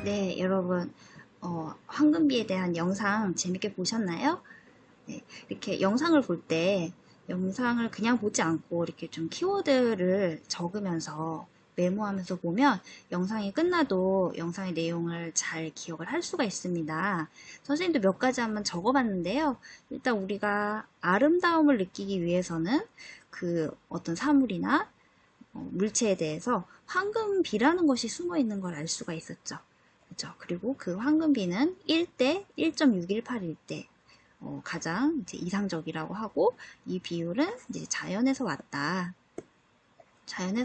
네, 여러분, 황금비에 대한 영상 재밌게 보셨나요? 네, 이렇게 영상을 볼 때 영상을 그냥 보지 않고 이렇게 좀 키워드를 적으면서 메모하면서 보면 영상이 끝나도 영상의 내용을 잘 기억을 할 수가 있습니다. 선생님도 몇 가지 한번 적어봤는데요. 일단 우리가 아름다움을 느끼기 위해서는 그 어떤 사물이나 물체에 대해서 황금비라는 것이 숨어 있는 걸 알 수가 있었죠. 그렇죠? 그리고 그 황금비는 1대 1.618일 때 가장 이제 이상적이라고 하고, 이 비율은 이제 자연에서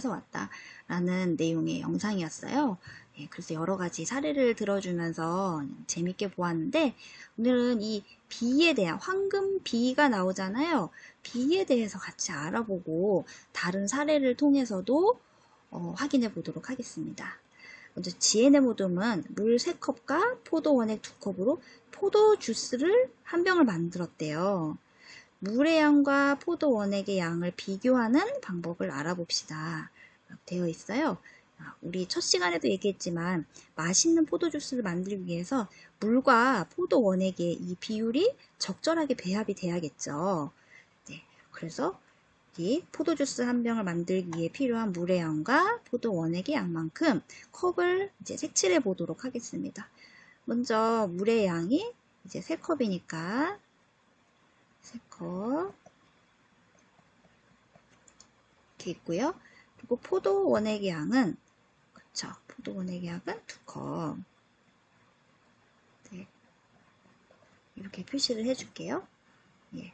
왔다라는 내용의 영상이었어요. 예, 그래서 여러 가지 사례를 들어주면서 재밌게 보았는데, 오늘은 이 비에 대한 황금비가 나오잖아요. 비에 대해서 같이 알아보고 다른 사례를 통해서도 확인해 보도록 하겠습니다. 먼저 지에네모듬은 물 3컵과 포도 원액 2컵으로 포도 주스를 한 병을 만들었대요. 물의 양과 포도 원액의 양을 비교하는 방법을 알아봅시다. 되어 있어요. 우리 첫 시간에도 얘기했지만 맛있는 포도 주스를 만들기 위해서 물과 포도 원액의 이 비율이 적절하게 배합이 돼야겠죠. 네, 그래서 이 포도주스 한 병을 만들기 위해 필요한 물의 양과 포도 원액의 양만큼 컵을 이제 색칠해 보도록 하겠습니다. 먼저 물의 양이 이제 3컵이니까 3컵 이렇게 있고요. 그리고 포도 원액의 양은, 그쵸, 포도 원액의 양은 2컵. 네, 이렇게 표시를 해줄게요. 예.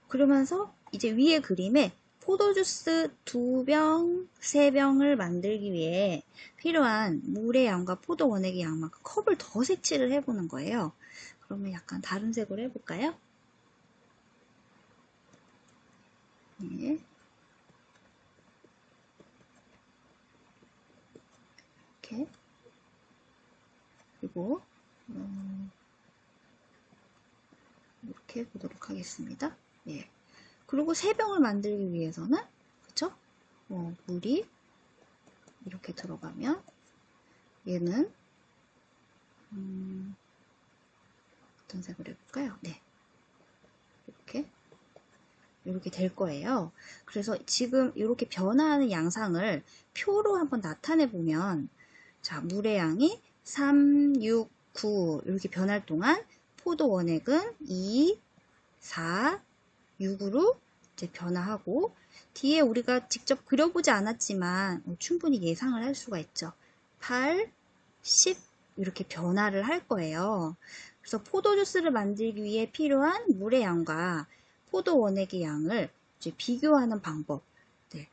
그러면서 이제 위에 그림에 포도주스 2병, 3병을 만들기 위해 필요한 물의 양과 포도 원액의 양만큼 컵을 더 색칠을 해보는 거예요. 그러면 약간 다른 색으로 해볼까요? 네. 이렇게. 그리고 이렇게 보도록 하겠습니다. 예. 그리고 3병을 만들기 위해서는, 그쵸? 물이 이렇게 들어가면 얘는 어떤 색으로 해볼까요? 네, 이렇게 될 거예요. 그래서 지금 이렇게 변화하는 양상을 표로 한번 나타내 보면, 자, 물의 양이 3, 6, 9 이렇게 변할 동안 포도 원액은 2, 4, 6으로 이제 변화하고, 뒤에 우리가 직접 그려보지 않았지만 충분히 예상을 할 수가 있죠. 8, 10 이렇게 변화를 할 거예요. 그래서 포도주스를 만들기 위해 필요한 물의 양과 포도 원액의 양을 이제 비교하는 방법. 네.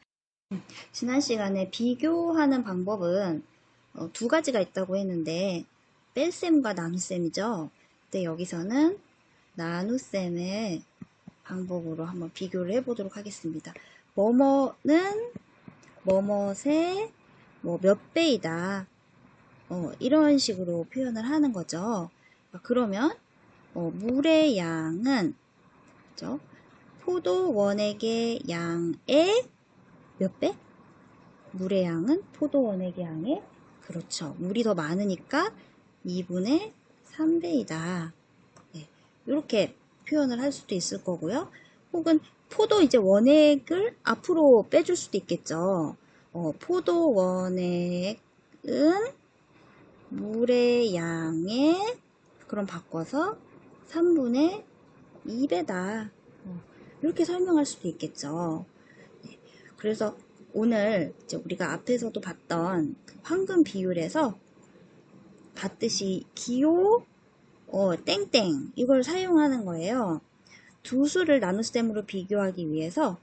지난 시간에 비교하는 방법은 2가지가 있다고 했는데, 뺄셈과 나눗셈이죠. 근데 여기서는 나눗셈의 방법으로 한번 비교를 해보도록 하겠습니다. 뭐뭐는 뭐뭇의 몇 배이다. 이런 식으로 표현을 하는 거죠. 그러면 물의 양은, 그죠? 포도 원액의 양의 몇 배? 물의 양은 포도 원액의 양의, 그렇죠, 물이 더 많으니까 2분의 3배이다. 네, 이렇게 표현을 할 수도 있을 거고요. 혹은 포도 이제 원액을 앞으로 빼줄 수도 있겠죠. 포도 원액은 물의 양의, 그럼 바꿔서 3분의 2배다. 이렇게 설명할 수도 있겠죠. 네, 그래서 오늘 이제 우리가 앞에서도 봤던 그 황금 비율에서 봤듯이 기호 땡땡 이걸 사용하는 거예요. 두 수를 나눗셈으로 비교하기 위해서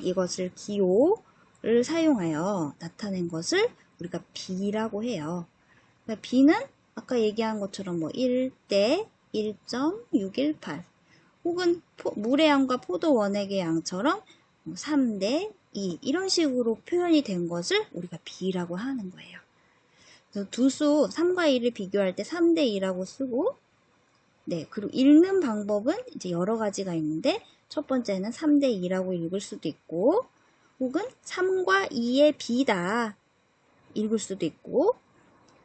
이것을 기호를 사용하여 나타낸 것을 우리가 비라고 해요. 그러니까 비는 아까 얘기한 것처럼 1대 1.618 혹은 물의 양과 포도 원액의 양처럼 3대 2 이런 식으로 표현이 된 것을 우리가 비라고 하는 거예요. 그래서 두 수 3과 2를 비교할 때 3대 2라고 쓰고, 네, 그리고 읽는 방법은 이제 여러 가지가 있는데, 첫 번째는 3대 2라고 읽을 수도 있고, 혹은 3과 2의 비다 읽을 수도 있고,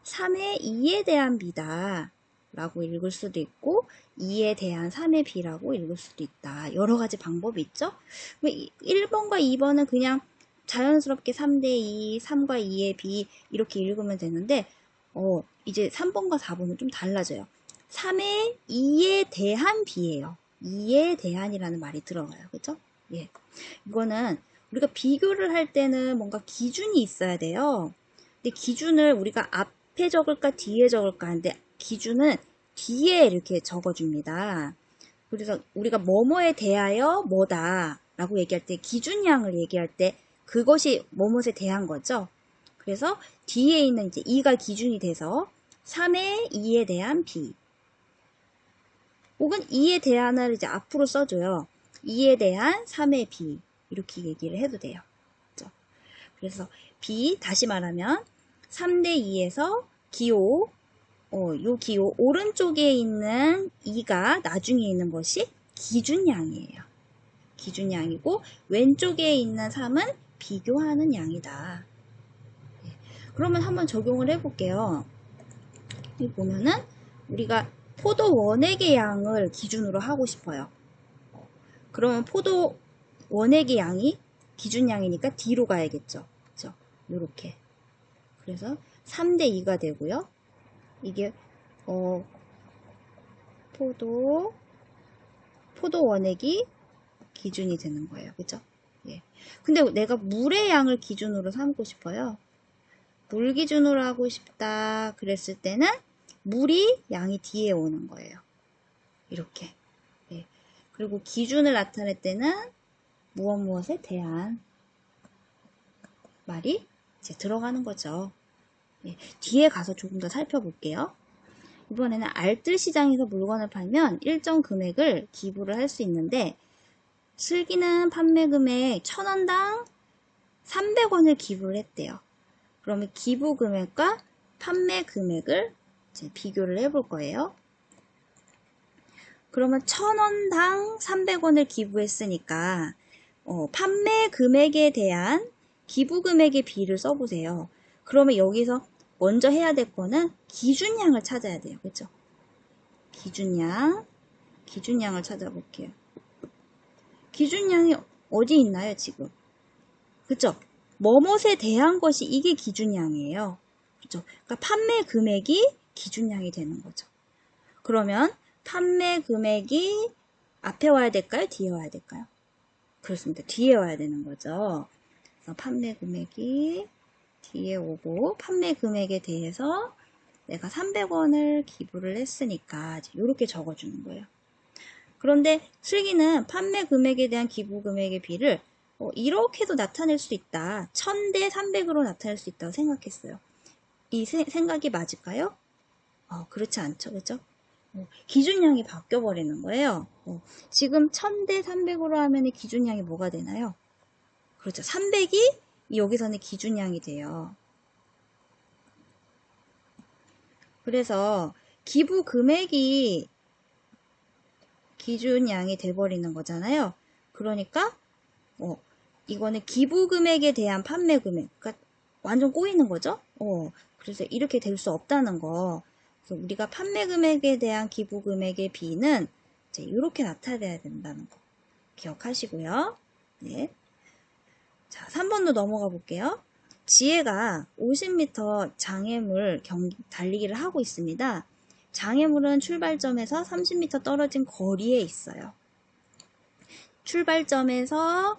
3의 2에 대한 비다 라고 읽을 수도 있고, 2에 대한 3의 비라고 읽을 수도 있다. 여러 가지 방법이 있죠? 1번과 2번은 그냥 자연스럽게 3대 2, 3과 2의 비 이렇게 읽으면 되는데, 이제 3번과 4번은 좀 달라져요. 3의 2에 대한 비예요. 2에 대한이라는 말이 들어가요. 그죠? 예. 이거는 우리가 비교를 할 때는 뭔가 기준이 있어야 돼요. 근데 기준을 우리가 앞에 적을까 뒤에 적을까 하는데 기준은 뒤에 이렇게 적어줍니다. 그래서 우리가 뭐뭐에 대하여 뭐다 라고 얘기할 때 기준량을 얘기할 때 그것이 뭐뭐에 대한 거죠. 그래서 뒤에 있는 이제 2가 기준이 돼서 3의 2에 대한 비 혹은 2에 대한을 이제 앞으로 써줘요. 2에 대한 3의 비 이렇게 얘기를 해도 돼요. 그렇죠? 그래서 비 다시 말하면 3대 2에서 기호 요 기호 오른쪽에 있는 2가 나중에 있는 것이 기준량이에요. 기준량이고 왼쪽에 있는 3은 비교하는 양이다. 그러면 한번 적용을 해볼게요. 여기 보면은 우리가 포도 원액의 양을 기준으로 하고 싶어요. 그러면 포도 원액의 양이 기준량이니까 뒤로 가야겠죠. 그렇죠? 요렇게. 그래서 3대 2가 되고요. 이게 포도 원액이 기준이 되는 거예요. 그죠? 예. 근데 내가 물의 양을 기준으로 삼고 싶어요. 물 기준으로 하고 싶다 그랬을 때는 물이 양이 뒤에 오는 거예요. 이렇게. 예. 그리고 기준을 나타낼 때는 무엇에 대한 말이 이제 들어가는 거죠. 예. 뒤에 가서 조금 더 살펴볼게요. 이번에는 알뜰시장에서 물건을 팔면 일정 금액을 기부를 할 수 있는데 슬기는 판매 금액 1,000원당 300원을 기부를 했대요. 그러면 기부 금액과 판매 금액을 이제 비교를 해볼 거예요. 그러면 1,000원당 300원을 기부했으니까 판매 금액에 대한 기부 금액의 비를 써보세요. 그러면 여기서 먼저 해야 될 거는 기준량을 찾아야 돼요. 그렇죠? 기준량을 찾아볼게요. 기준량이 어디 있나요, 지금? 그쵸? 뭐뭇에 대한 것이 이게 기준량이에요. 그쵸? 그러니까 판매 금액이 기준량이 되는 거죠. 그러면 판매 금액이 앞에 와야 될까요? 뒤에 와야 될까요? 그렇습니다. 뒤에 와야 되는 거죠. 그래서 판매 금액이 뒤에 오고 판매 금액에 대해서 내가 300원을 기부를 했으니까 이렇게 적어주는 거예요. 그런데 슬기는 판매 금액에 대한 기부 금액의 비를 이렇게도 나타낼 수 있다. 1000대 300으로 나타낼 수 있다고 생각했어요. 이 생각이 맞을까요? 그렇지 않죠. 그죠? 기준량이 바뀌어 버리는 거예요. 지금 1000대 300으로 하면 기준량이 뭐가 되나요? 그렇죠. 300이 여기서는 기준량이 돼요. 그래서 기부 금액이 기준량이 돼버리는 거잖아요. 그러니까 이거는 기부 금액에 대한 판매 금액, 그러니까 완전 꼬이는 거죠. 그래서 이렇게 될 수 없다는 거. 그래서 우리가 판매 금액에 대한 기부 금액의 비는 이제 이렇게 나타내야 된다는 거 기억하시고요. 네. 자, 3번도 넘어가 볼게요. 지혜가 50m 장애물 달리기를 하고 있습니다. 장애물은 출발점에서 30m 떨어진 거리에 있어요. 출발점에서부터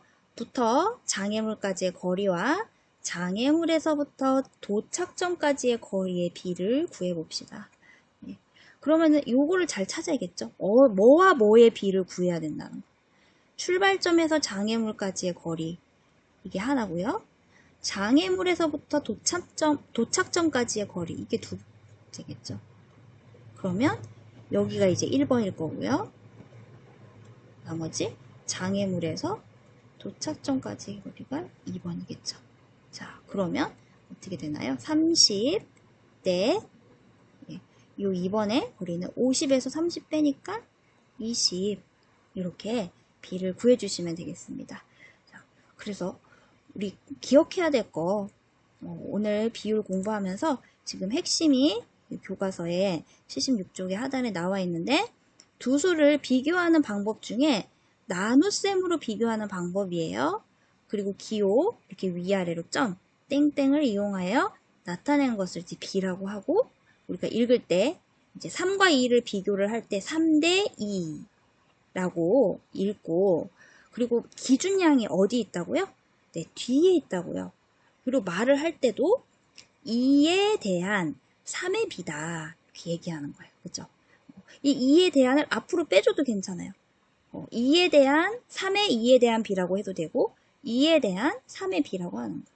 장애물까지의 거리와 장애물에서부터 도착점까지의 거리의 비를 구해봅시다. 네. 그러면은 요거를 잘 찾아야겠죠? 뭐와 뭐의 비를 구해야 된다는 거. 출발점에서 장애물까지의 거리 이게 하나고요. 장애물에서부터 도착점까지의 거리 이게 두 번째겠죠. 그러면 여기가 이제 1번일 거고요. 나머지 장애물에서 도착점까지의 거리가 2번이겠죠. 자, 그러면 어떻게 되나요? 30대 요 2번에 우리는 50에서 30 빼니까 20 이렇게 b를 구해주시면 되겠습니다. 자, 그래서 우리 기억해야 될 거 오늘 비율 공부하면서 지금 핵심이 교과서에 76쪽의 하단에 나와 있는데 두 수를 비교하는 방법 중에 나눗셈으로 비교하는 방법이에요. 그리고 기호 이렇게 위아래로 점 땡땡을 이용하여 나타낸 것을 이제 b라고 하고 우리가 읽을 때 이제 3과 2를 비교를 할 때 3대 2라고 읽고 그리고 기준량이 어디 있다고요? 네, 뒤에 있다고요. 그리고 말을 할 때도 2에 대한 3의 b다 이렇게 얘기하는 거예요. 그죠? 이 2에 대한을 앞으로 빼줘도 괜찮아요. 2에 대한 3의 2에 대한 b라고 해도 되고 2에 대한 3의 b라고 하는 거예요.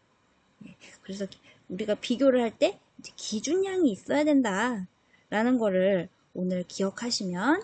네, 그래서 우리가 비교를 할 때 기준량이 있어야 된다라는 거를 오늘 기억하시면